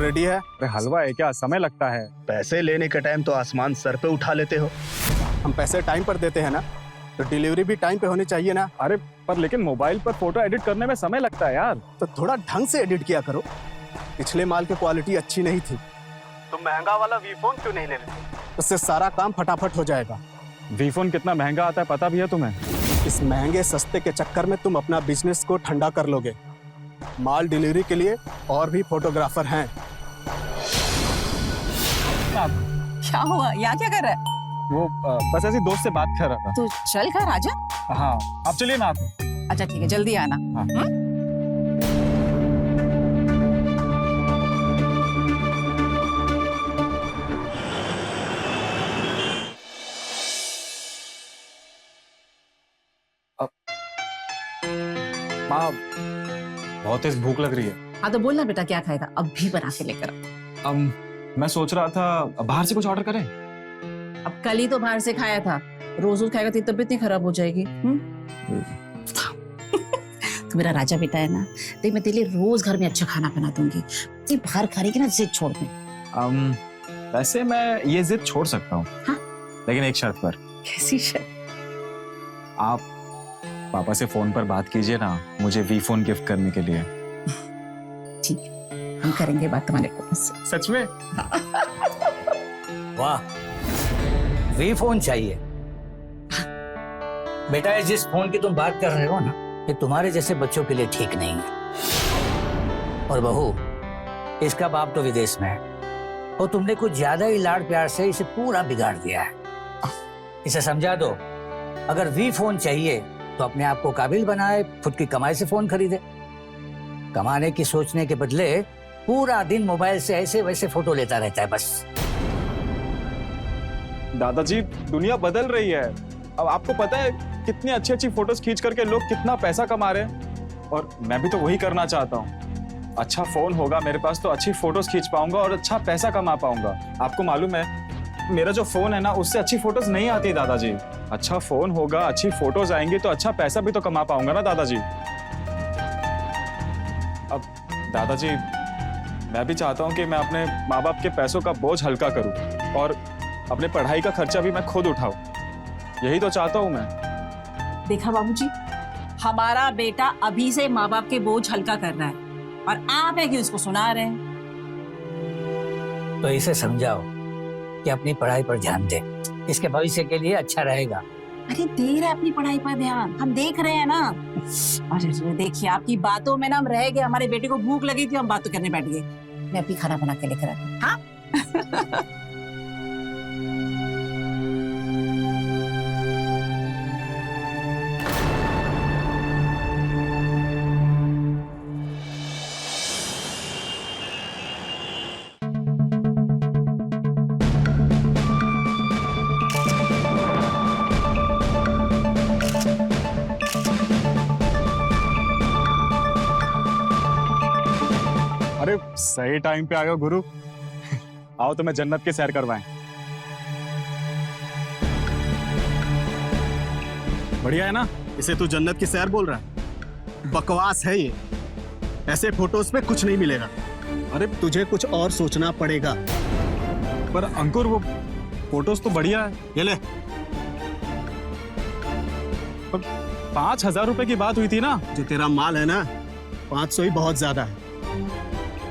Ready है? अरे हलवा है क्या, समय लगता है। पैसे लेने के टाइम तो आसमान सर पे उठा लेते हो। हम पैसे टाइम पर देते हैं ना, तो डिलीवरी भी टाइम पे होनी चाहिए ना। अरे पर लेकिन मोबाइल पर फोटो एडिट करने में समय लगता है यार। तो थोड़ा ढंग से एडिट किया करो। पिछले माल की क्वालिटी अच्छी नहीं थी तो महंगा वाला वी फोन क्यों नहीं ले लेते? उससे सारा काम फटाफट हो जाएगा। वी फोन कितना महंगा आता है पता भी है तुम्हें? इस महंगे सस्ते के चक्कर में तुम अपना बिजनेस को ठंडा कर लोगे। माल डिलीवरी के लिए और भी फोटोग्राफर हैं। क्या हुआ? यहाँ क्या कर रहा है? वो बस ऐसी दोस्त से बात कर रहा तू चल कर आजा। था। हाँ आप चलिए ना आप। अच्छा ठीक है, जल्दी आना। हाँ। माँ बहुत तेज भूख लग रही है। हाँ तो बोलना बेटा, क्या खाएगा? अब भी बना के लेकर आओ। मैं सोच रहा था बाहर से कुछ ऑर्डर करें। अब कल ही तो बाहर से खाया था, रोज रोज खाएगा तो तबीयत नहीं खराब हो जाएगी। तो मेरा राजा बेटा है ना, देख मैं तेरे लिए रोज घर में अच्छा खाना बना दूंगी। तू बाहर खा रही ना, जिद छोड़ दूं। वैसे मैं ये जिद छोड़ सकता हूँ। हाँ? लेकिन एक शर्त पर। कैसी शर्त? आप पापा से फोन पर बात कीजिए ना, मुझे वी फोन गिफ्ट करने के लिए। ठीक है, हम करेंगे बात तुम्हारे पापा से। सच में? वाह, वी फोन चाहिए बेटा। ये जिस फोन की तुम बात कर रहे हो ना, ये तुम्हारे जैसे बच्चों के लिए ठीक नहीं है। और बहू, इसका बाप तो विदेश में है और तुमने कुछ ज्यादा ही लाड़ प्यार से इसे पूरा बिगाड़ दिया है। इसे समझा दो, अगर वी फोन चाहिए तो अपने आप को काबिल बनाए, खुद की कमाई से फोन खरीदे। कमाने की सोचने के बदले पूरा दिन मोबाइल से ऐसे वैसे फोटो लेता रहता है बस। दादाजी दुनिया बदल रही है। अब आपको पता है कितनी अच्छी अच्छी फोटोज खींच करके लोग कितना पैसा कमा रहे हैं, और मैं भी तो वही करना चाहता हूँ। अच्छा फोन होगा मेरे पास तो अच्छी फोटोज खींच पाऊंगा और अच्छा पैसा कमा पाऊंगा। आपको मालूम है मेरा जो फोन है ना, उससे अच्छी फोटोज नहीं आती दादाजी। अच्छा फोन होगा, अच्छी फोटोज आएंगी तो अच्छा पैसा भी तो कमा पाऊंगा ना दादाजी। अब दादाजी मैं भी चाहता हूँ कि मैं अपने माँ बाप के पैसों का बोझ हल्का करूँ और अपने पढ़ाई का खर्चा भी मैं खुद उठाऊं। यही तो चाहता हूँ मैं। देखा बाबूजी, हमारा बेटा अभी से माँ बाप के बोझ हल्का कर रहा है और आप है कि उसको सुना रहे हैं। तो इसे समझाओ कि अपनी पढ़ाई पर ध्यान दे, इसके भविष्य के लिए अच्छा रहेगा। अरे दे रहे अपनी पढ़ाई पर ध्यान, हम देख रहे हैं ना। अरे देखिए, आपकी बातों में ना हम रह गए। हमारे बेटे को भूख लगी थी, हम बातें करने बैठ गए। मैं अभी खाना बना के लेकर आती हूँ। हाँ? अरे सही टाइम पे आ गए गुरु। आओ तुम्हें जन्नत की सैर करवाएं। बढ़िया है ना? इसे तू जन्नत की सैर बोल रहा है? बकवास है ये। ऐसे फोटोज पे कुछ नहीं मिलेगा। अरे तुझे कुछ और सोचना पड़ेगा। पर अंकुर वो फोटोज तो बढ़िया है। ये ले। 5,000 रुपए की बात हुई थी ना। जो तेरा माल है ना, 500 ही बहुत ज्यादा है।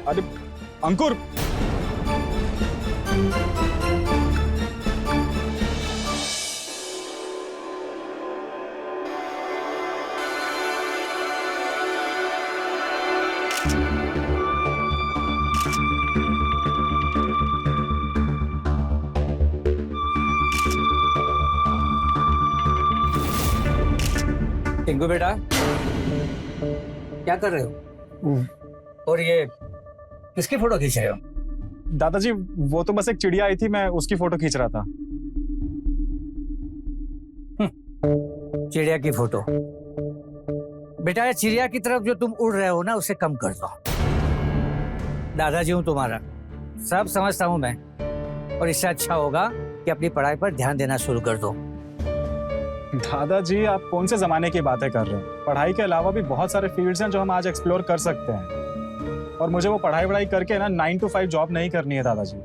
अरे अंकुर, टिंकू बेटा, क्या कर रहे हो? और ये किसकी फोटो खींच रहे हो? दादाजी वो तो बस एक चिड़िया आई थी, मैं उसकी फोटो खींच रहा था। चिड़िया की फोटो? बेटा ये चिड़िया की तरफ जो तुम उड़ रहे हो ना, उसे कम कर दो। दादाजी हूं तुम्हारा, सब समझता हूं मैं। और इससे अच्छा होगा कि अपनी पढ़ाई पर ध्यान देना शुरू कर दो। दादाजी आप कौन से जमाने की बातें कर रहे हैं? पढ़ाई के अलावा भी बहुत सारे फील्ड्स हैं जो हम आज एक्सप्लोर कर सकते हैं। और मुझे वो पढ़ाई करके ना 9 to 5 जॉब नहीं करनी है दादाजी।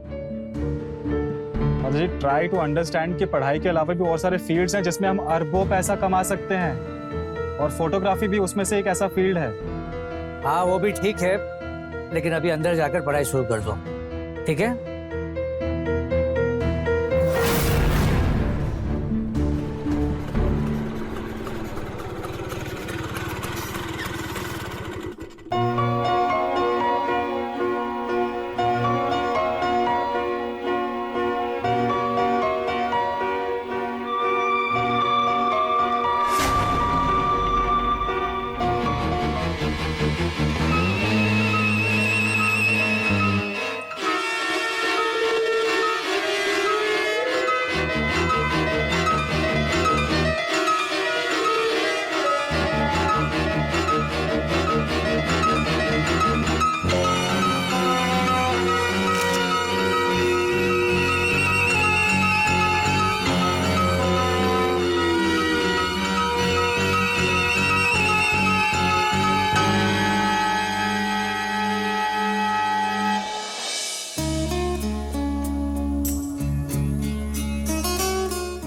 दादाजी ट्राई टू अंडरस्टैंड कि पढ़ाई के अलावा भी और सारे फील्ड्स हैं जिसमें हम अरबों पैसा कमा सकते हैं, और फोटोग्राफी भी उसमें से एक ऐसा फील्ड है। हाँ वो भी ठीक है, लेकिन अभी अंदर जाकर पढ़ाई शुरू कर दो, ठीक है?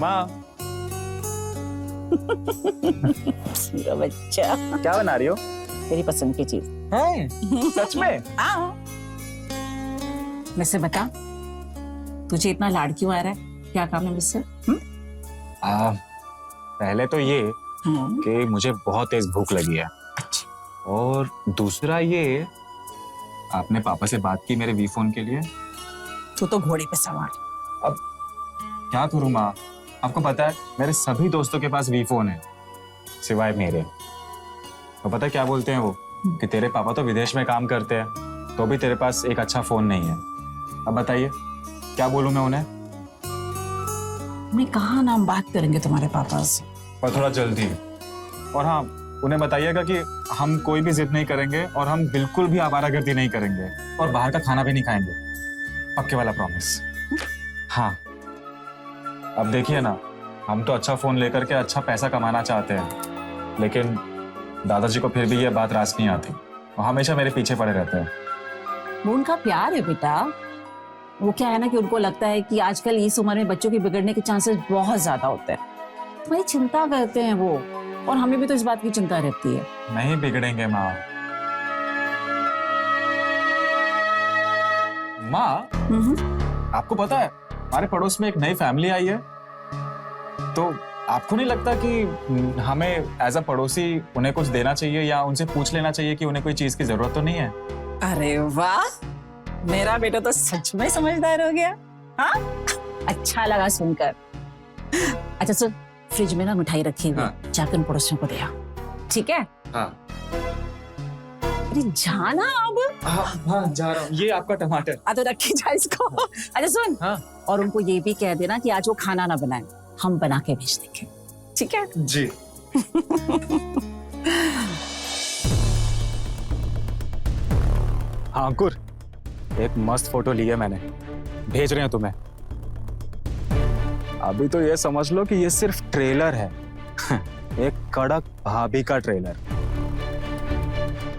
माँ, मेरा बच्चा क्या बना रही हो? तेरी पसंद की चीज हैं? सच में? हाँ। वैसे बता, तुझे इतना लाड क्यों आ रहा है? क्या काम है मुझसे? पहले तो ये कि मुझे बहुत तेज भूख लगी है, और दूसरा ये, आपने पापा से बात की मेरे वी फोन के लिए? तू तो घोड़े पे सवार। अब क्या करूँ माँ, आपको पता है मेरे सभी दोस्तों के पास वी फोन है सिवाय मेरे। तो पता है क्या बोलते हैं वो, कि तेरे पापा तो विदेश में काम करते हैं तो भी तेरे पास एक अच्छा फोन नहीं है। अब बताइए क्या बोलूं मैं उन्हें? मैं कहा ना हम बात करेंगे तुम्हारे पापा से। पर थोड़ा जल्दी। और हाँ, उन्हें बताइएगा कि हम कोई भी जिद नहीं करेंगे, और हम बिल्कुल भी आवारागर्दी नहीं करेंगे, और बाहर का खाना भी नहीं खाएंगे, पक्के वाला प्रॉमिस। हाँ, अब देखिए ना, हम तो अच्छा फोन लेकर के अच्छा पैसा कमाना चाहते हैं, लेकिन दादाजी को फिर भी ये बात रास नहीं आती, वो हमेशा मेरे पीछे पड़े रहते हैं। वो उनका प्यार है बेटा। वो क्या है ना कि उनको लगता है कि आजकल इस उम्र में बच्चों के बिगड़ने के चांसेस बहुत ज्यादा होते हैं, तुम्हारी चिंता करते हैं वो, और हमें भी तो इस बात की चिंता रहती है। नहीं बिगड़ेंगे माँ। माँ, आपको पता है हमारे पड़ोस में एक नई फैमिली आई है, तो आपको नहीं लगता कि हमें एज अ पड़ोसी उन्हें कुछ देना चाहिए, या उनसे पूछ लेना चाहिए कि उन्हें कोई चीज की जरूरत तो नहीं है? अरे वाह, मेरा बेटा तो सच में समझदार हो गया। हाँ, अच्छा लगा सुनकर। अच्छा सुन, फ्रिज में ना मिठाई रखी हुई, हाँ। जाकर उन पड़ोसियों को दे आओ, ठीक है? हाँ। अरे जाना अब। हाँ, जा रहा हूँ। ये आपका टमाटर। तो रखी जा इसको। अच्छा सुन, हाँ। और उनको ये भी कह देना कि आज वो खाना ना बनाए, हम बना के भेज देंगे, ठीक है? जी। हाँ अंकुर, एक मस्त फोटो ली है मैंने, भेज रहे हैं तुम्हें। अभी तो ये समझ लो कि ये सिर्फ ट्रेलर है। एक कड़क भाभी का ट्रेलर।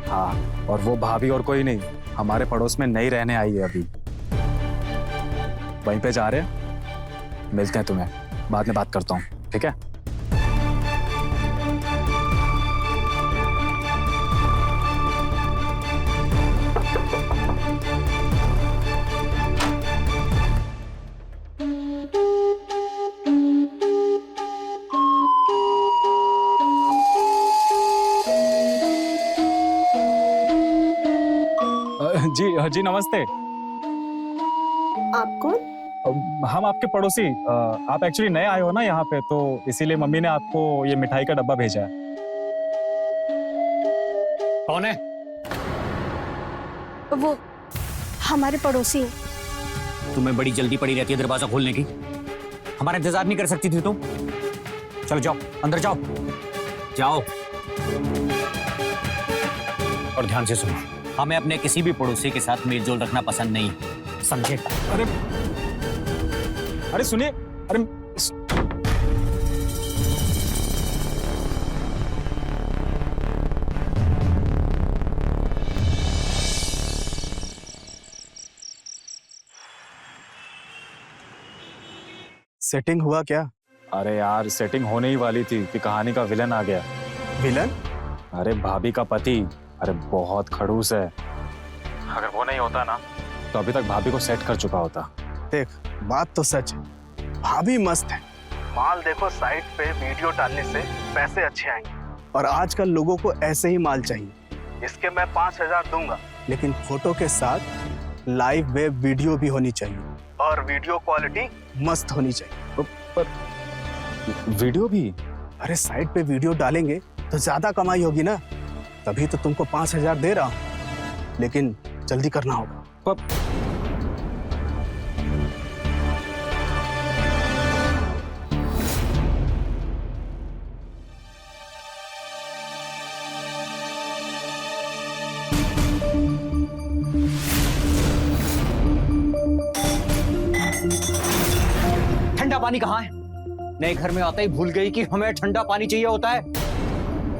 हाँ, और वो भाभी और कोई नहीं, हमारे पड़ोस में नई रहने आई है अभी। वहीं पे जा रहे हैं, मिलते हैं तुम्हें, बाद में बात करता हूँ, ठीक है? जी नमस्ते। आप कौन? हम आपके पड़ोसी। आप एक्चुअली नए आए हो ना यहाँ पे, तो इसीलिए मम्मी ने आपको ये मिठाई का डब्बा भेजा है। कौन है? वो हमारे पड़ोसी। तुम्हें बड़ी जल्दी पड़ी रहती है दरवाजा खोलने की, हमारा इंतजार नहीं कर सकती थी तुम? चलो जाओ, अंदर जाओ, जाओ। और ध्यान से सुनो, हमें अपने किसी भी पड़ोसी के साथ मेलजोल रखना पसंद नहीं, समझे? अरे सुनिए, अरे सेटिंग हुआ क्या? अरे यार सेटिंग होने ही वाली थी कि कहानी का विलन आ गया। विलन? अरे भाभी का पति, अरे बहुत खड़ूस है। अगर वो नहीं होता ना तो अभी तक भाभी को सेट कर चुका होता। देख, बात तो सच है, भाभी मस्त है। माल देखो, साइट पे वीडियो डालने से पैसे अच्छे आएंगे और आजकल लोगों को ऐसे ही माल चाहिए। इसके मैं 5,000 दूंगा, लेकिन फोटो के साथ लाइव वेब वीडियो भी होनी चाहिए और वीडियो क्वालिटी मस्त होनी चाहिए। पर वीडियो भी? अरे साइट पे वीडियो डालेंगे तो ज्यादा कमाई होगी ना, तभी तो तुमको 5,000 दे रहा हूँ, लेकिन जल्दी करना होगा। ठंडा पानी कहाँ है? नए घर में आते ही भूल गई कि हमें ठंडा पानी चाहिए होता है।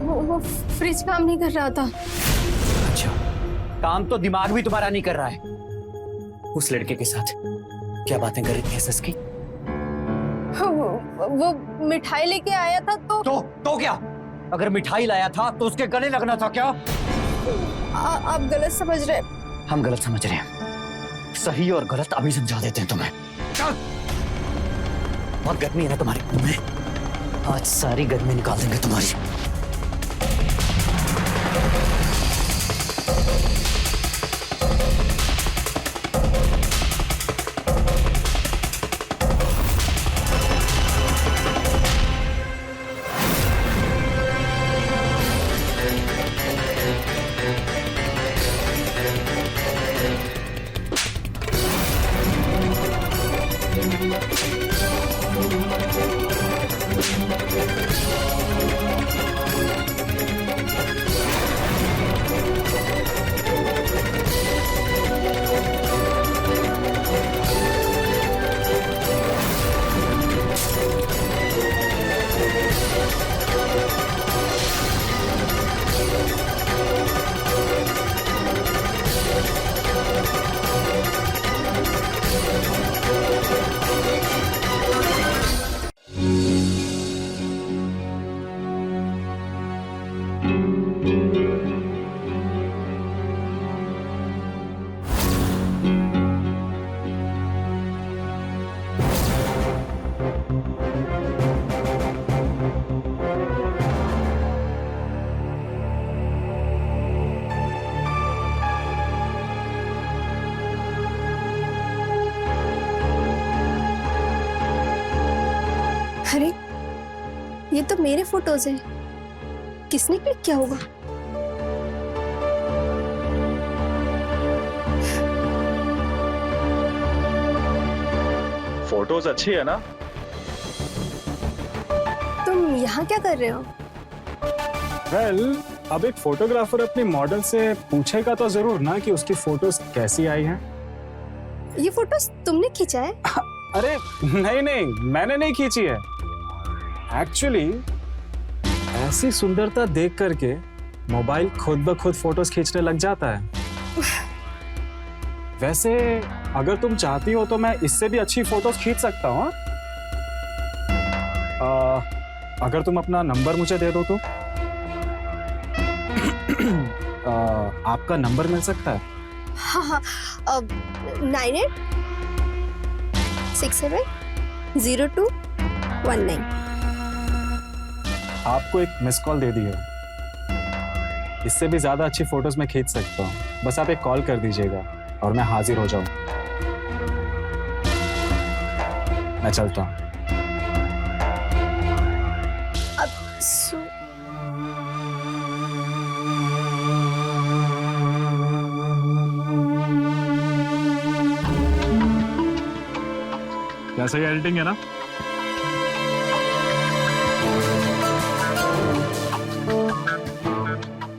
वो फ्रिज काम नहीं कर रहा था। अच्छा, काम तो दिमाग भी तुम्हारा नहीं कर रहा है। उस लड़के के साथ क्या बातें कर रही थी एसएस की? वो मिठाई लेके आया था तो क्या? अगर मिठाई लाया था तो उसके गले लगना था क्या? आप गलत समझ रहे। हम गलत समझ रहे हैं। सही और गलत अभी समझा देते हैं तुम्हें। बहुत गर्मी है ना तुम्हारे मुंह में, आज सारी गर्मी निकाल देंगे तुम्हारी। अरे ये तो मेरे फोटोज हैं। किसने क्लिक किया होगा? फोटोज अच्छी है ना? तुम यहाँ क्या कर रहे हो? वेल, अब एक फोटोग्राफर अपनी मॉडल से पूछेगा तो जरूर ना कि उसकी फोटोज कैसी आई हैं। ये फोटोज तुमने खींचा है? अरे नहीं, मैंने नहीं खींची है। एक्चुअली ऐसी सुंदरता देख करके मोबाइल खुद ब खुद फोटोज खींचने लग जाता है। वैसे अगर तुम चाहती हो तो मैं इससे भी अच्छी फोटोज खींच सकता हूँ। अगर तुम अपना नंबर मुझे दे दो तो आपका नंबर मिल सकता है? हाँ, 98670219। आपको एक मिस कॉल दे दी है। इससे भी ज्यादा अच्छी फोटोज मैं खींच सकता हूँ, बस आप एक कॉल कर दीजिएगा और मैं हाजिर हो जाऊं। मैं चलता हूँ। क्या सही एडिटिंग है ना?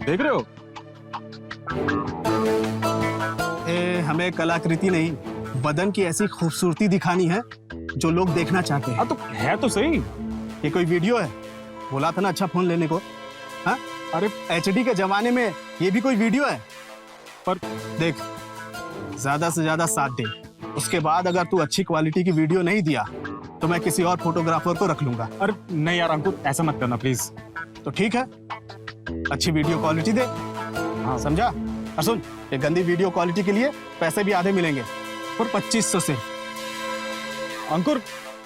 देख रहे हो? हमें कलाकृति नहीं, बदन की ऐसी खूबसूरती दिखानी है जो लोग देखना चाहते हैं। तो है तो सही। ये कोई वीडियो है? बोला था ना अच्छा फोन लेने को। हाँ, अरे HD के जमाने में ये भी कोई वीडियो है? पर देख, ज्यादा से ज्यादा 7 दे, उसके बाद अगर तू अच्छी क्वालिटी की वीडियो नहीं दिया तो मैं किसी और फोटोग्राफर को रख लूंगा। अरे नहीं यार अंकुर, ऐसा मत करना प्लीज। तो ठीक है, अच्छी वीडियो क्वालिटी दे। हाँ समझा। और सुन, ये गंदी वीडियो क्वालिटी के लिए पैसे भी आधे मिलेंगे, और 2500 से। अंकुर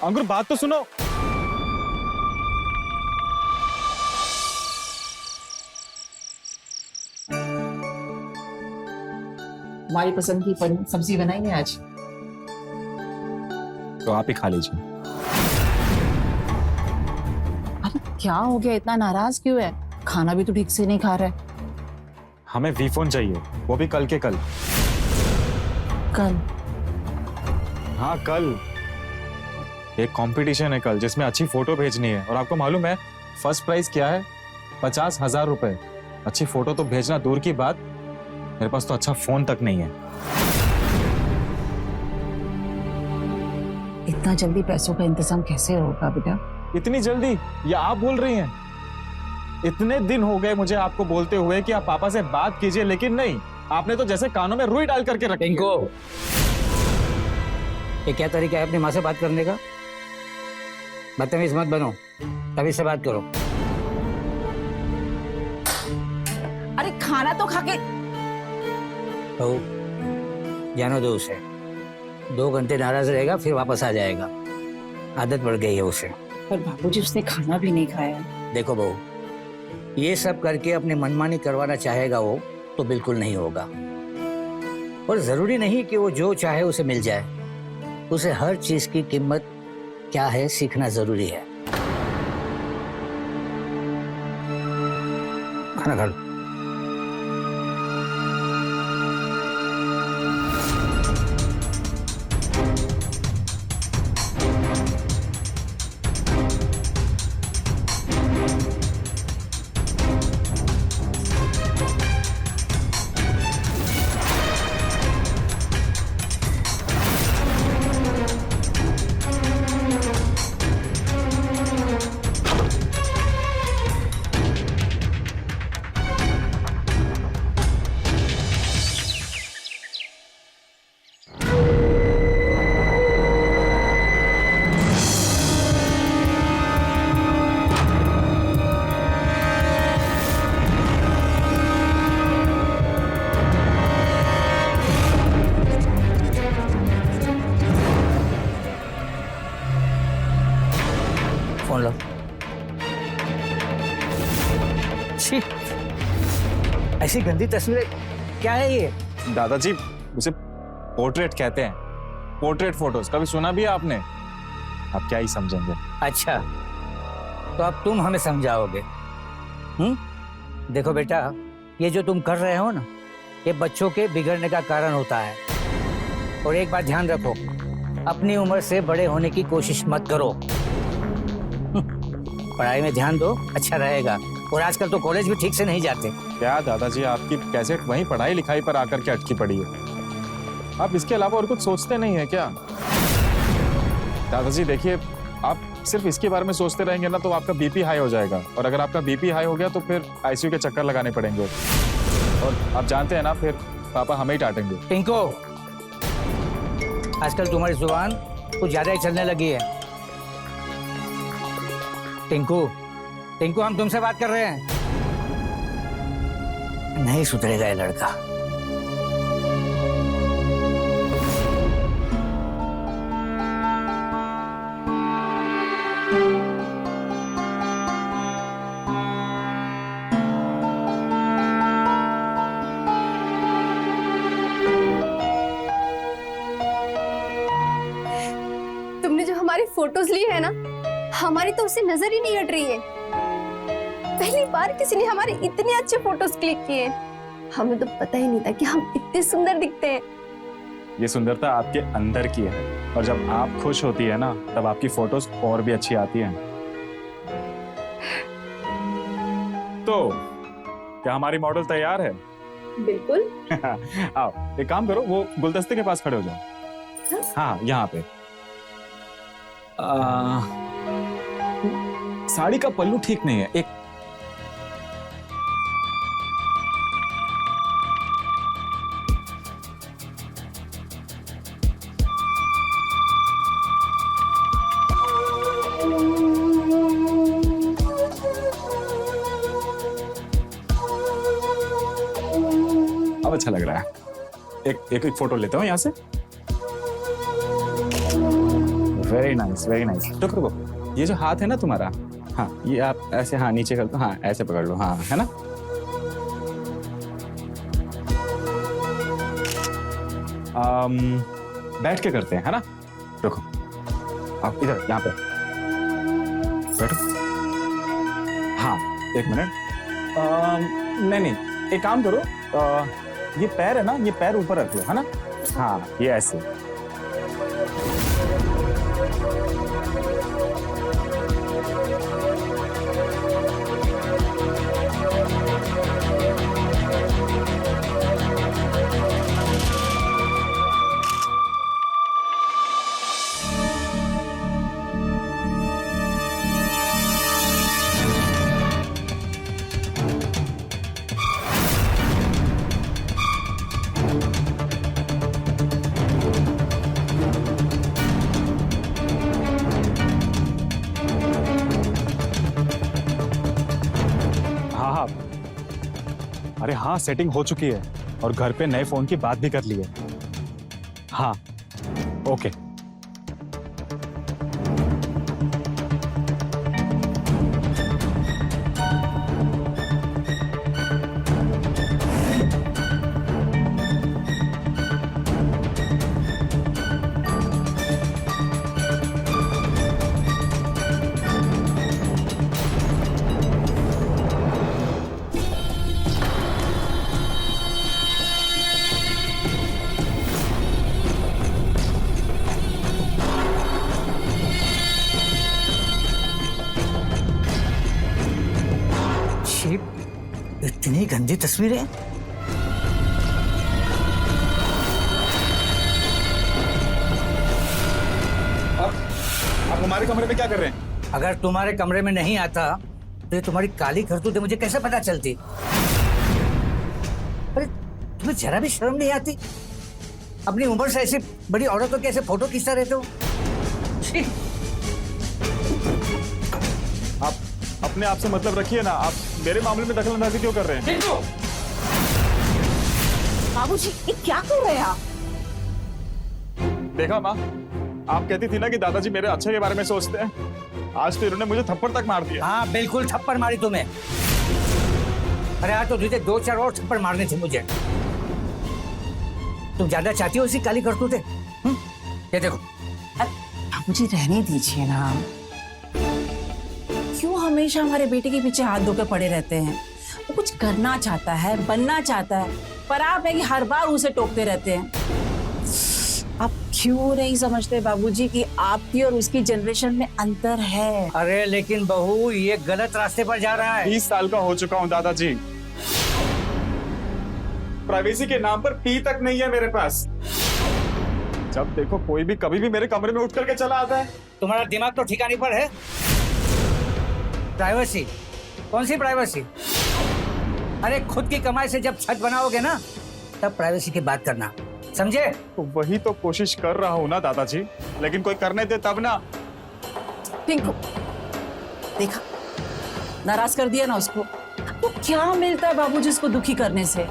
अंकुर बात तो सुनो। हमारी पसंद की सब्जी बनाई है आज। तो आप ही खा लीजिए। अरे क्या हो गया, इतना नाराज क्यों है? खाना भी तो ठीक से नहीं खा रहा है। हमें वी फोन चाहिए, वो भी कल के कल। कल? हाँ कल एक कंपटीशन है कल, जिसमें अच्छी फोटो भेजनी है। और आपको मालूम है फर्स्ट प्राइज क्या है? 50,000 रुपए। अच्छी फोटो तो भेजना दूर की बात, मेरे पास तो अच्छा फोन तक नहीं है। इतना जल्दी पैसों का इंतजाम कैसे होगा बेटा? इतनी जल्दी? या आप बोल रही हैं? इतने दिन हो गए मुझे आपको बोलते हुए कि आप पापा से बात कीजिए, लेकिन नहीं, आपने तो जैसे कानों में रुई डाल करके रखी है। टिंकू, ये क्या तरीका है अपनी माँ से बात करने का? बदतमीज मत बनो, तभी से बात करो। अरे खाना तो खा के। तो जानो दो उसे, 2 घंटे नाराज रहेगा फिर वापस आ जाएगा। आदत पड़ गई है उसे। पर बाबूजी उसने खाना भी नहीं खाया। देखो बहू, ये सब करके अपनी मनमानी करवाना चाहेगा वो तो बिल्कुल नहीं होगा। और जरूरी नहीं कि वो जो चाहे उसे मिल जाए। उसे हर चीज की कीमत क्या है सीखना जरूरी है। खाना खा लो। फोन लो। छी, ऐसी गंदी तस्वीरें, क्या है ये? दादाजी उसे पोर्ट्रेट कहते हैं, पोर्ट्रेट फोटोज। कभी सुना भी है आपने? आप क्या ही समझेंगे। अच्छा, तो अब तुम हमें समझाओगे? देखो बेटा, ये जो तुम कर रहे हो ना, ये बच्चों के बिगड़ने का कारण होता है। और एक बात ध्यान रखो, अपनी उम्र से बड़े होने की कोशिश मत करो। पढ़ाई में ध्यान दो, अच्छा रहेगा। और आजकल तो कॉलेज भी ठीक से नहीं जाते। क्या दादाजी, आपकी कैसेट वहीं पढ़ाई लिखाई पर आकर के अटकी पड़ी है। आप इसके अलावा और कुछ सोचते नहीं है क्या? दादाजी देखिए, आप सिर्फ इसके बारे में सोचते रहेंगे ना तो आपका बीपी हाई हो जाएगा। और अगर आपका बीपी हाई हो गया तो फिर आईसीयू के चक्कर लगाने पड़ेंगे। और आप जानते हैं ना, फिर पापा हमें ही डांटेंगे। टिंकू, आजकल तुम्हारी जुबान कुछ ज्यादा ही चलने लगी है। टिंकू, टिंकू, हम तुमसे बात कर रहे हैं। नहीं सुधरेगा ये लड़का। तुमने जो हमारी फोटोज ली है ना, हमारी तो उसे नजर ही नहीं हट रही है। पहली बार किसी ने हमारे इतने अच्छे फोटोज क्लिक किए। हमें तो पता ही नहीं था कि हम इतने सुंदर दिखते हैं। ये सुंदरता आपके अंदर की है, और जब आप खुश होती है ना, तब आपकी फोटोज और भी अच्छी आती हैं। तो क्या हमारी मॉडल तैयार है? बिल्कुल। आओ, एक काम करो, वो गुलदस्ते के पास खड़े हो जाओ। हाँ, यहाँ पे। साड़ी का पल्लू ठीक नहीं है। एक अच्छा लग रहा है। एक फोटो लेता हूँ यहाँ से। Very nice, very nice. रुको, ये जो हाथ है ना तुम्हारा, हाँ ये आप ऐसे, हाँ नीचे कर दो, हाँ ऐसे पकड़ लो, हाँ है ना। बैठ के करते हैं, है ना। रुको, आप इधर यहाँ पे बैठो। हाँ एक मिनट। नहीं, एक काम करो, ये पैर है ना, ये पैर ऊपर रख लो, है ना। हाँ ये ऐसे। हाँ, अरे हाँ सेटिंग हो चुकी है और घर पे नए फोन की बात भी कर ली है। हाँ ओके। इतनी गंदी तस्वीरें। आप हमारे कमरे में क्या कर रहे हैं? अगर तुम्हारे कमरे में नहीं आता तो ये तुम्हारी काली करतूतें मुझे कैसे पता चलती? अरे तुम्हें जरा भी शर्म नहीं आती? अपनी उम्र से ऐसी बड़ी औरतों के ऐसे फोटो खींचता रहते हो? छी! आप अपने आप से मतलब रखिए ना, आप मेरे मामले में दखलंदाजी क्यों कर रहे हैं? बाबूजी ये क्या कर रहे हैं आप? देखा माँ, आप कहती थी ना कि दादाजी मेरे अच्छे के बारे में सोचते हैं। आज तो इन्होंने मुझे थप्पड़ तक मार दिया। हाँ बिल्कुल थप्पड़ मारी तुम्हें। अरे आज तो तुझे 2-4 और थप्पड़ मारने थे मुझे। तुम ज्यादा चाहती हो इसी काली करतूतें? ये देखो। बाबूजी रहने दीजिए ना, क्यों हमेशा हमारे बेटे के पीछे हाथ धोकर पड़े रहते हैं? वो कुछ करना चाहता है, बनना चाहता है, पर आप है कि हर बार उसे टोकते रहते हैं। आप क्यों नहीं समझते बाबूजी कि आपकी और उसकी जनरेशन में अंतर है? अरे लेकिन बहू ये गलत रास्ते पर जा रहा है। 20 साल का हो चुका हूँ दादाजी, प्राइवेसी के नाम पर पी तक नहीं है मेरे पास। जब देखो कोई भी कभी भी मेरे कमरे में उठ करके चला आता है। तुम्हारा दिमाग तो ठिकाने पर है। प्राइवेसी? कौन सी प्राइवेसी? अरे खुद की कमाई से जब छत बनाओगे ना तब प्राइवेसी की बात करना, समझे? तो वही तो कोशिश कर रहा हूँ ना दादाजी, लेकिन कोई करने दे तब ना। पिंकू देखा, नाराज कर दिया ना उसको। तो क्या मिलता है बाबूजी उसको दुखी करने से?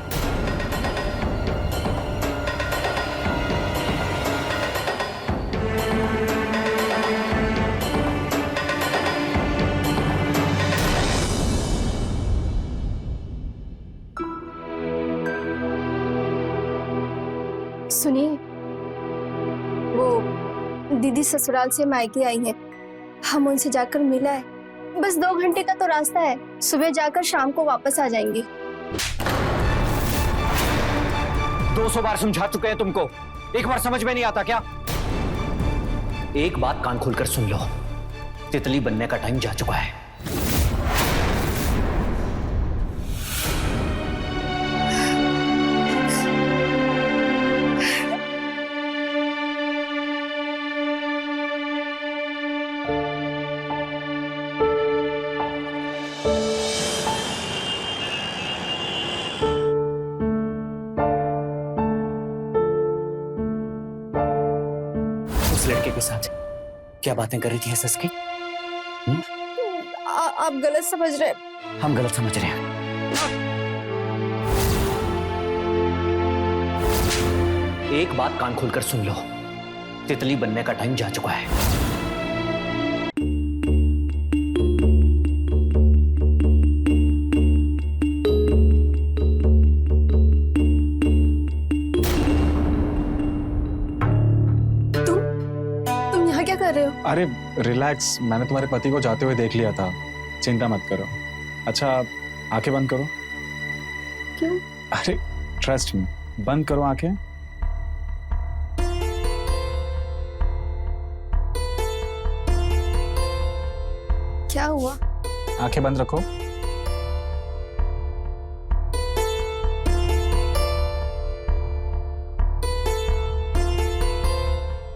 सुनिए, वो दीदी ससुराल से मायके आई हैं। हम उनसे जाकर मिला है। बस 2 घंटे का तो रास्ता है। सुबह जाकर शाम को वापस आ जाएंगे। 200 बार समझा चुके हैं तुमको, एक बार समझ में नहीं आता क्या? एक बात कान खोलकर सुन लो, तितली बनने का टाइम जा चुका है। उस लड़के के साथ क्या बातें कर रही थी एसएस की? आप गलत समझ रहे हैं। हम गलत समझ रहे हैं। एक बात कान खोलकर सुन लो, तितली बनने का टाइम जा चुका है। तुम यहाँ क्या कर रहे हो? अरे रिलैक्स, मैंने तुम्हारे पति को जाते हुए देख लिया था, चिंता मत करो। अच्छा आंखें बंद करो। क्यों? अरे ट्रस्ट मी, बंद करो आंखें। क्या हुआ? आंखें बंद रखो।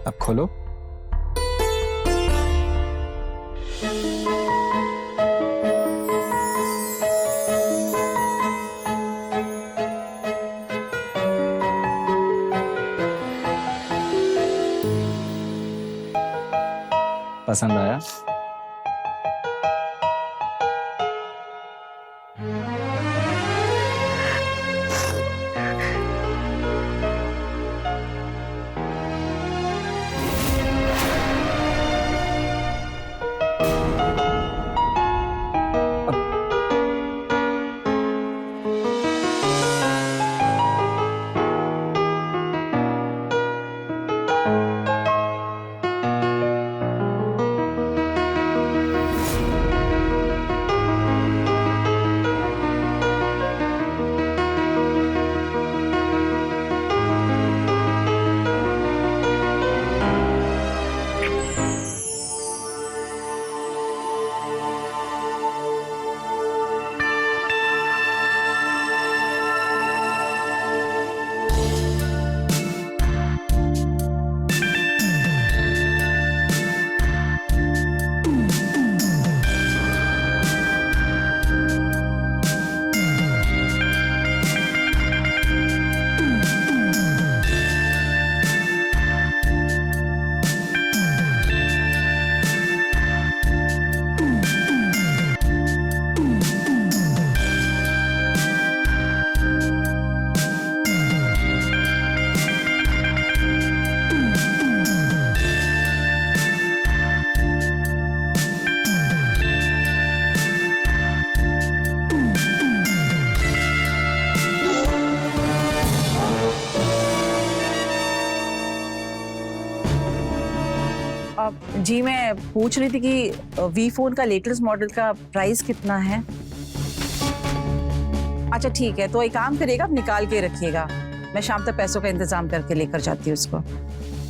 अब खोलो। पसंद आया? जी मैं पूछ रही थी कि वी फोन का लेटेस्ट मॉडल का प्राइस कितना है? अच्छा ठीक है, तो एक काम करिएगा, आप निकाल के रखिएगा, मैं शाम तक पैसों का इंतजाम करके लेकर जाती हूँ उसको।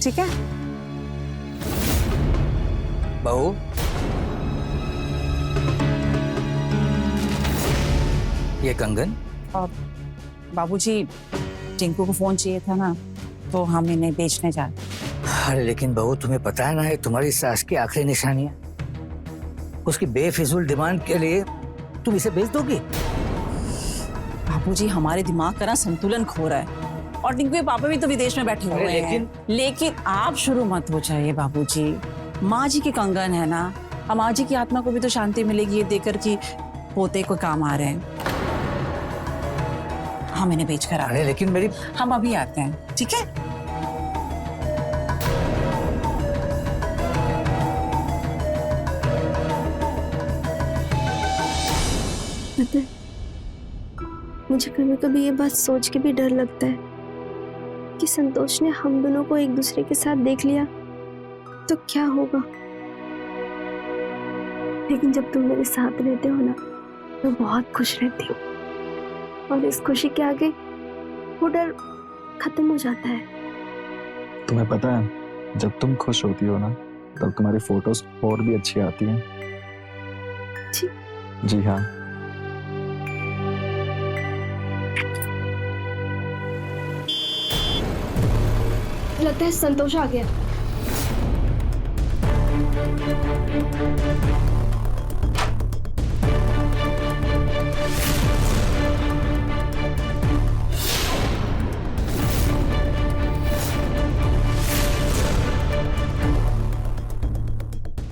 ठीक है बहू, ये कंगन? और बाबूजी टिंकू को फोन चाहिए था ना, तो हम इन्हें बेचने जा रहे हैं। अरे लेकिन बहू, तुम्हें पता है ना, ये तुम्हारी सास की आखिरी निशानी है। उसकी बेफिजूल डिमांड के लिए तुम इसे बेच दोगी? बाबूजी हमारे दिमाग का ना संतुलन खो रहा है, और टिंकू के पापा भी तो विदेश में बैठे हुए हैं। लेकिन आप शुरू मत हो जाइए बाबूजी, माँ जी की कंगन है ना, और माँ जी की आत्मा को भी तो शांति मिलेगी ये देखकर कि पोते को काम आ रहे हैं। हम इन्हें बेच कर आ रहे अरे लेकिन मेरी, हम अभी आते हैं, ठीक है? पता है, मुझे कभी कभी ये बात सोच के भी डर लगता है कि संतोष ने हम दोनों को एक दूसरे के साथ देख लिया तो क्या होगा। लेकिन जब तुम मेरे साथ रहते हो ना, मैं बहुत खुश रहती हूँ, और इस खुशी के आगे वो डर खत्म हो जाता है। तुम्हें पता है, जब तुम खुश होती हो ना, तब तुम्हारी फोटोज और भी अच्छी आती हैं। जी हाँ। लगता है संतोष आ गया।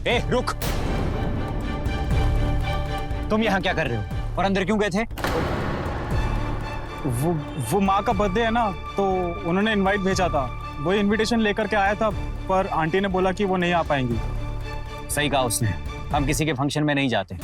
ए, रुक। तुम यहाँ क्या कर रहे हो और अंदर क्यों गए थे? वो माँ का बर्थडे है ना, तो उन्होंने इनवाइट भेजा था। वो इनविटेशन लेकर के आया था, पर आंटी ने बोला कि वो नहीं आ पाएंगी। सही कहा उसने, हम किसी के फंक्शन में नहीं जाते।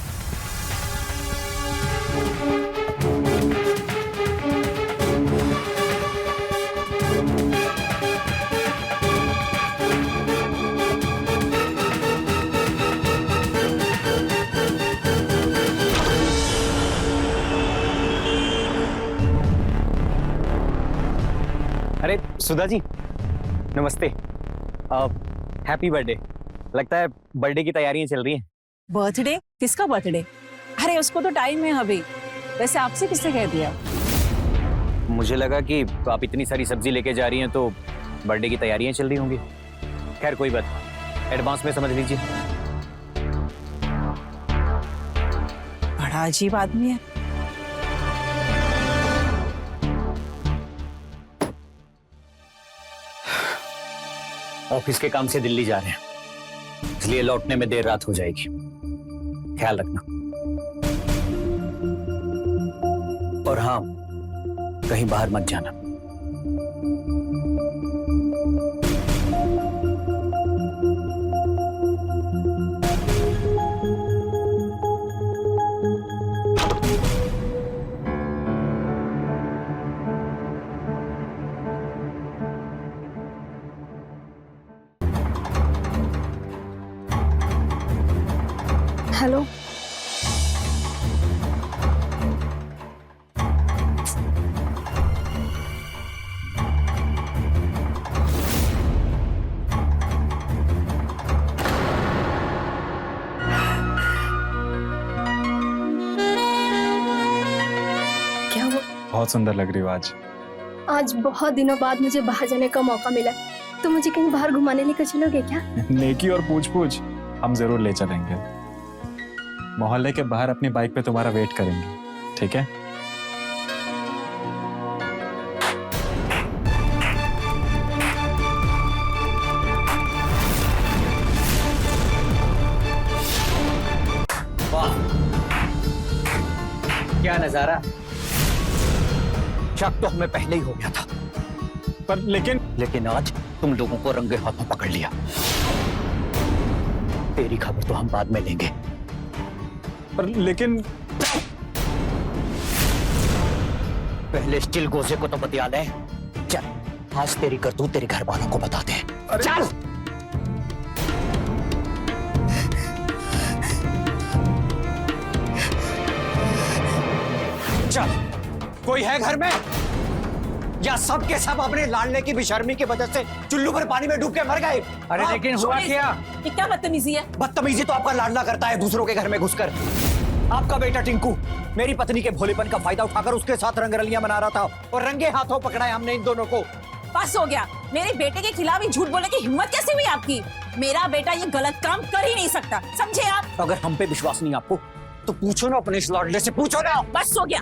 अरे सुधा जी, नमस्ते। Happy birthday. लगता है बर्थडे की तैयारियां चल रही हैं। बर्थडे? किसका बर्थडे? अरे उसको तो टाइम है अभी। वैसे आपसे किसने कह दिया? मुझे लगा कि आप इतनी सारी सब्जी लेके जा रही हैं तो बर्थडे की तैयारियां चल रही होंगी। खैर कोई बात, एडवांस में समझ लीजिए। बड़ा अजीब आदमी है। ऑफिस के काम से दिल्ली जा रहे हैं, इसलिए लौटने में देर रात हो जाएगी। ख्याल रखना। और हाँ, कहीं बाहर मत जाना। हेलो, क्या हुआ? बहुत सुंदर लग रही हो आज। आज बहुत दिनों बाद मुझे बाहर जाने का मौका मिला, तो मुझे कहीं बाहर घुमाने लेकर चलोगे क्या? नेकी और पूछ हम जरूर ले चलेंगे। मोहल्ले के बाहर अपनी बाइक पे तुम्हारा वेट करेंगे, ठीक है? वाह, क्या नजारा। शक तो हमें पहले ही हो गया था, पर लेकिन आज तुम लोगों को रंगे हाथों पकड़ लिया। तेरी खबर तो हम बाद में लेंगे, लेकिन पहले स्टील गोजे को तो बतिया ले। चल, आज तेरी करतूत तेरे घर वालों को बताते हैं। चल। चल, कोई है घर में? या सब के सब अपने लाडले की बेशर्मी की वजह से चुल्लू पर पानी में डूब के मर गए? अरे लेकिन हुआ क्या? ये क्या बदतमीजी है? बदतमीजी तो आपका लाडला करता है दूसरों के घर में घुसकर। आपका बेटा टिंकू मेरी पत्नी के भोलेपन का फायदा उठाकर उसके साथ रंगरलियां मना रहा था और रंगे हाथों पकड़ा है हमने इन दोनों को। बस हो गया। मेरे बेटे के खिलाफ ही झूठ बोलने की हिम्मत कैसे हुई आपकी? मेरा बेटा ये गलत काम कर ही नहीं सकता, समझे आप? अगर हम पे विश्वास नहीं आपको तो पूछो ना अपने इस लाडले से, पूछो ना। बस हो गया।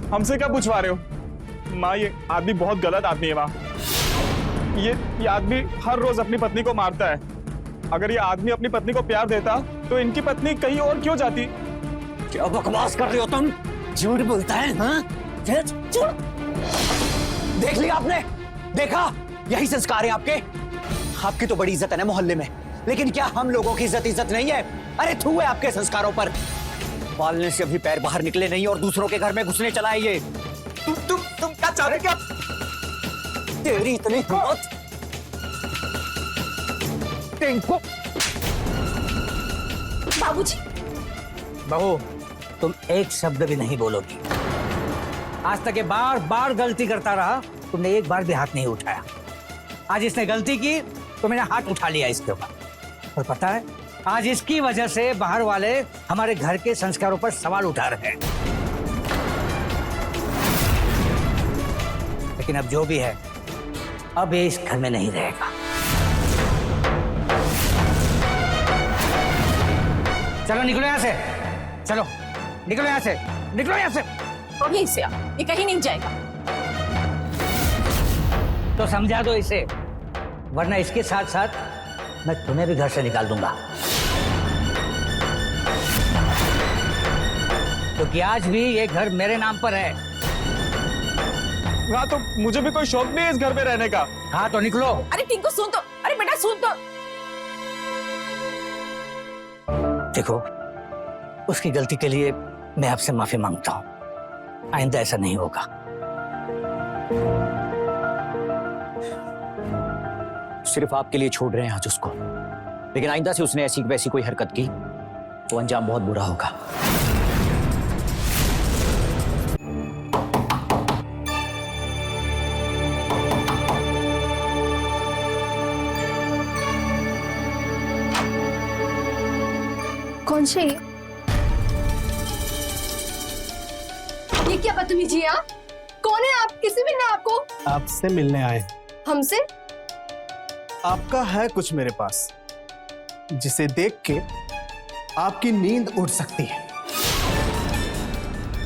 हमसे क्या पूछवा रहे हो? माँ, ये आदमी बहुत गलत आदमी है माँ। ये आदमी हर रोज अपनी पत्नी को मारता है। अगर ये आदमी अपनी पत्नी को प्यार देता तो इनकी पत्नी कहीं और क्यों जाती? क्या बकवास कर रहे हो तुम? झूठ बोलता है, हाँ? झूठ। देख लिया आपने? देखा? यही संस्कार है आपके? आपकी तो बड़ी इज्जत है ना मोहल्ले में, लेकिन क्या हम लोगों की इज्जत नहीं है? अरे थू है आपके संस्कारों पर। पालने से अभी पैर बाहर निकले नहीं और दूसरों के घर में घुसने चला है ये। तुम क्या चाह रहे? क्या तेरी इतनी हिम्मत? टिंकू। बाबूजी, बहू, तुम एक शब्द भी नहीं बोलोगी। आज तक ये बार बार गलती करता रहा, तुमने एक बार भी हाथ नहीं उठाया। आज इसने गलती की तो मैंने हाथ उठा लिया इसके ऊपर। और पता है, आज इसकी वजह से बाहर वाले हमारे घर के संस्कारों पर सवाल उठा रहे हैं। लेकिन अब जो भी है, अब ये इस घर में नहीं रहेगा। चलो निकलो यहाँ से, चलो निकलो यहाँ से, निकलो यहाँ से। और यहीं से ये कहीं नहीं जाएगा। तो समझा दो इसे, वरना इसके साथ साथ मैं तुम्हें भी घर से निकाल दूंगा। क्योंकि आज भी ये घर मेरे नाम पर है। हाँ, तो मुझे भी कोई शौक नहीं है इस घर में रहने का। हाँ तो निकलो। अरे टिंकू सुन तो, अरे बेटा सुन तो। देखो, उसकी गलती के लिए मैं आपसे माफी मांगता हूँ। आइंदा ऐसा नहीं होगा। सिर्फ आपके लिए छोड़ रहे हैं आज उसको, लेकिन आइंदा से उसने ऐसी वैसी कोई हरकत की तो अंजाम बहुत बुरा होगा। कौन से ये क्या बदतमीजी है? कौन है आप? किसी भी ना आपको आपसे मिलने आए हैं। हमसे आपका है कुछ मेरे पास जिसे देख के आपकी नींद उड़ सकती है।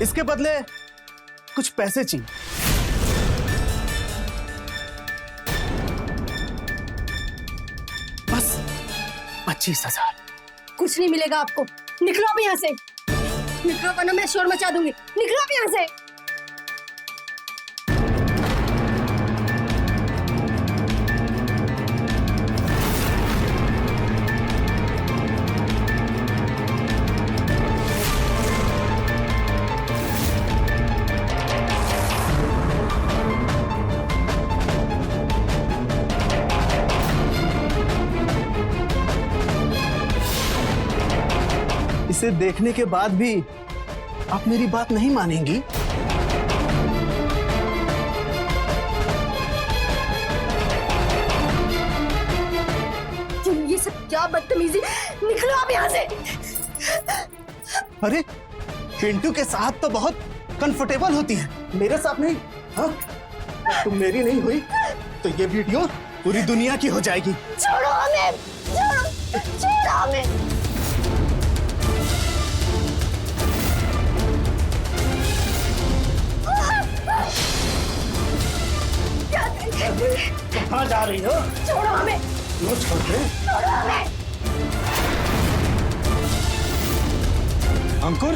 इसके बदले कुछ पैसे चाहिए। बस 25,000। कुछ नहीं मिलेगा आपको। निकलो अब यहाँ से, निकलो वरना मैं शोर मचा दूंगी। निकलो अब यहाँ से। इसे देखने के बाद भी आप मेरी बात नहीं मानेंगी? ये सब क्या बदतमीजी? निकलो आप यहाँ से। अरे पिंटू के साथ तो बहुत कंफर्टेबल होती है, मेरे साथ नहीं। हाँ, तुम मेरी नहीं हुई तो ये वीडियो पूरी दुनिया की हो जाएगी। छोड़ो हमें, छोड़ो, छोड़ो हमें। कहाँ जा रही हो? छोड़ो हमें, नो छोड़ दे। छोड़ो हमें। अंकुर,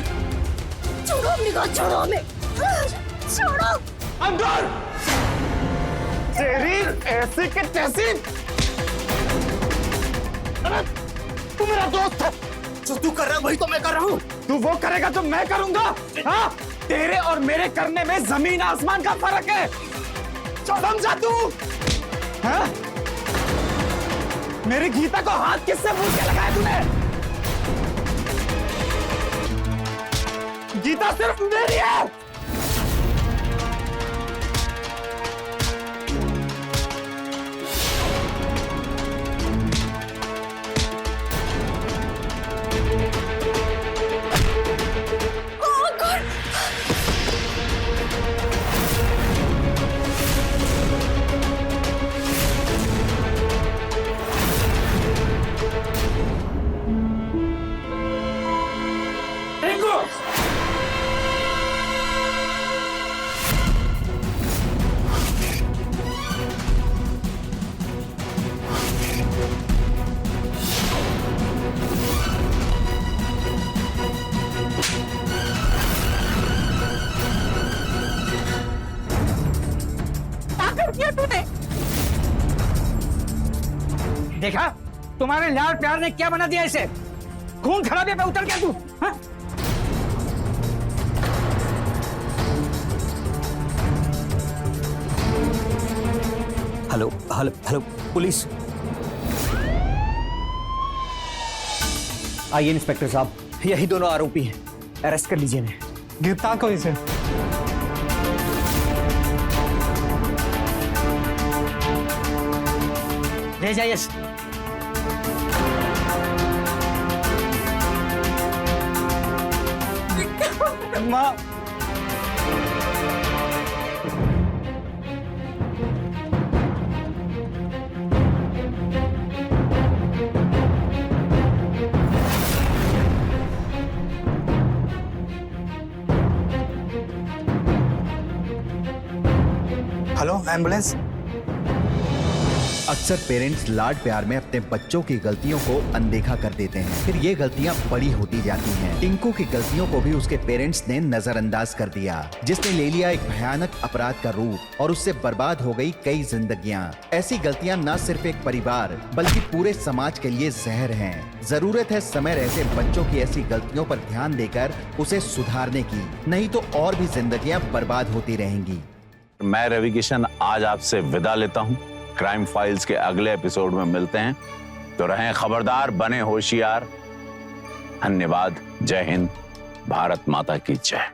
छोड़ो अपनी बात, छोड़ो हमें, छोड़ो। अंकुर, तेरी ऐसी के तैसी। अरे तू मेरा दोस्त है, जो तू कर रहा है वही तो मैं कर रहा हूँ। तू वो करेगा जो मैं करूंगा? हाँ, तेरे और मेरे करने में जमीन आसमान का फर्क है। समझा तू? हाँ? मेरी गीता को हाथ किससे मुंह के लगाया तूने? गीता सिर्फ मेरी है। देखा तुम्हारे लाड़ प्यार ने क्या बना दिया इसे? खून खराबे पे उतर गया तू। हाँ? Hello hello hello, police. आइए इंस्पेक्टर साहब, यही दोनों आरोपी हैं, अरेस्ट कर लीजिए इन्हें। गिरफ्तार करो इसे। ले जाइए। माँ, हेलो, एम्बुलेंस। अक्सर पेरेंट्स लाड प्यार में अपने बच्चों की गलतियों को अनदेखा कर देते हैं, फिर ये गलतियां बड़ी होती जाती हैं। टिंकू की गलतियों को भी उसके पेरेंट्स ने नजरअंदाज कर दिया, जिसने ले लिया एक भयानक अपराध का रूप और उससे बर्बाद हो गई कई जिंदगियां। ऐसी गलतियां न सिर्फ एक परिवार बल्कि पूरे समाज के लिए जहर हैं। जरूरत है समय रहते बच्चों की ऐसी गलतियों पर ध्यान देकर उसे सुधारने की, नहीं तो और भी जिंदगियां बर्बाद होती रहेंगी। मैं रवि किशन आज आपसे विदा लेता हूं। क्राइम फाइल्स के अगले एपिसोड में मिलते हैं, तो रहें खबरदार, बने होशियार। धन्यवाद। जय हिंद, भारत माता की जय।